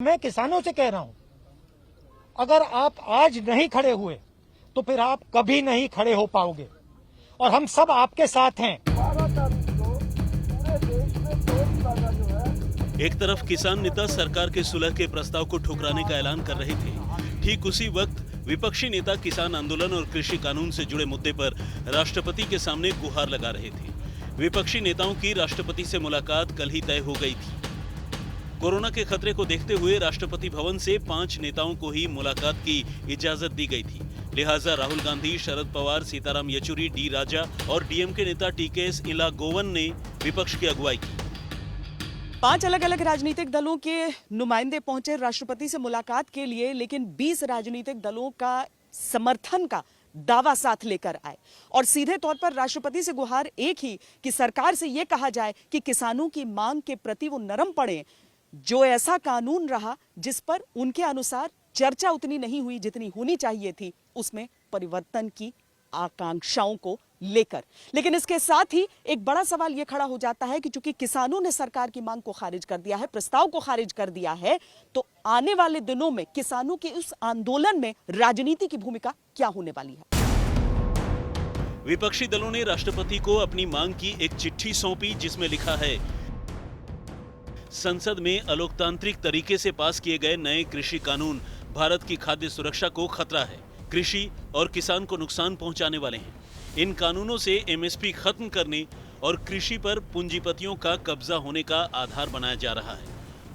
मैं किसानों से कह रहा हूं, अगर आप आज नहीं खड़े हुए तो फिर आप कभी नहीं खड़े हो पाओगे और हम सब आपके साथ हैं। एक तरफ किसान नेता सरकार के सुलह के प्रस्ताव को ठुकराने का ऐलान कर रहे थे, ठीक उसी वक्त विपक्षी नेता किसान आंदोलन और कृषि कानून से जुड़े मुद्दे पर राष्ट्रपति के सामने गुहार लगा रहे थे। विपक्षी नेताओं की राष्ट्रपति से मुलाकात कल ही तय हो गई थी। कोरोना के खतरे को देखते हुए राष्ट्रपति भवन से 5 नेताओं को ही मुलाकात की इजाजत दी गई थी। लिहाजा राहुल गांधी, शरद पवार, सीताराम येचुरी, डी राजा और डीएमके नेता टीकेएस इलागोवन ने विपक्ष की अगुवाई की। 5 अलग अलग राजनीतिक दलों के नुमाइंदे पहुंचे राष्ट्रपति से मुलाकात के लिए, लेकिन 20 राजनीतिक दलों का समर्थन का दावा साथ लेकर आए और सीधे तौर पर राष्ट्रपति से गुहार एक ही कि सरकार से यह कहा जाए कि किसानों की मांग के प्रति वो नरम पड़े। जो ऐसा कानून रहा जिस पर उनके अनुसार चर्चा उतनी नहीं हुई जितनी होनी चाहिए थी, उसमें परिवर्तन की आकांक्षाओं को लेकर। लेकिन इसके साथ ही एक बड़ा सवाल यह खड़ा हो जाता है कि चूंकि किसानों ने सरकार की मांग को खारिज कर दिया है, प्रस्ताव को खारिज कर दिया है, तो आने वाले दिनों में किसानों के उस आंदोलन में राजनीति की भूमिका क्या होने वाली है। विपक्षी दलों ने राष्ट्रपति को अपनी मांग की एक चिट्ठी सौंपी, जिसमें लिखा है, संसद में अलोकतांत्रिक तरीके से पास किए गए नए कृषि कानून भारत की खाद्य सुरक्षा को खतरा है, कृषि और किसान को नुकसान पहुंचाने वाले हैं। इन कानूनों से एमएसपी खत्म करने और कृषि पर पूंजीपतियों का कब्जा होने का आधार बनाया जा रहा है।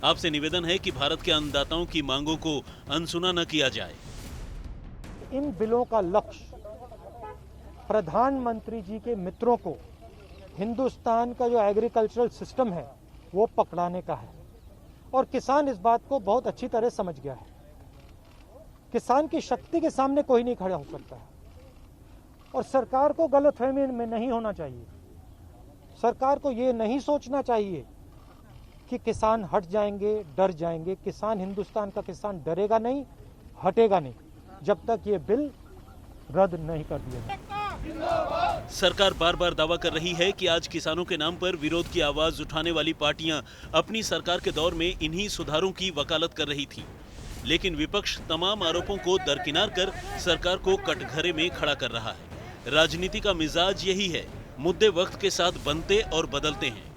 आपसे निवेदन है कि भारत के अन्नदाताओं की मांगों को अनसुना न किया जाए। इन बिलों का लक्ष्य प्रधानमंत्री जी के मित्रों को हिंदुस्तान का जो एग्रीकल्चरल सिस्टम है वो पकड़ाने का है और किसान इस बात को बहुत अच्छी तरह समझ गया है। किसान की शक्ति के सामने कोई नहीं खड़ा हो सकता है और सरकार को गलतफहमी में नहीं होना चाहिए। सरकार को ये नहीं सोचना चाहिए कि किसान हट जाएंगे, डर जाएंगे। किसान, हिंदुस्तान का किसान डरेगा नहीं, हटेगा नहीं जब तक ये बिल रद्द नहीं कर दिया जाए। सरकार बार बार दावा कर रही है कि आज किसानों के नाम पर विरोध की आवाज उठाने वाली पार्टियां अपनी सरकार के दौर में इन्हीं सुधारों की वकालत कर रही थी, लेकिन विपक्ष तमाम आरोपों को दरकिनार कर सरकार को कटघरे में खड़ा कर रहा है। राजनीति का मिजाज यही है, मुद्दे वक्त के साथ बनते और बदलते हैं।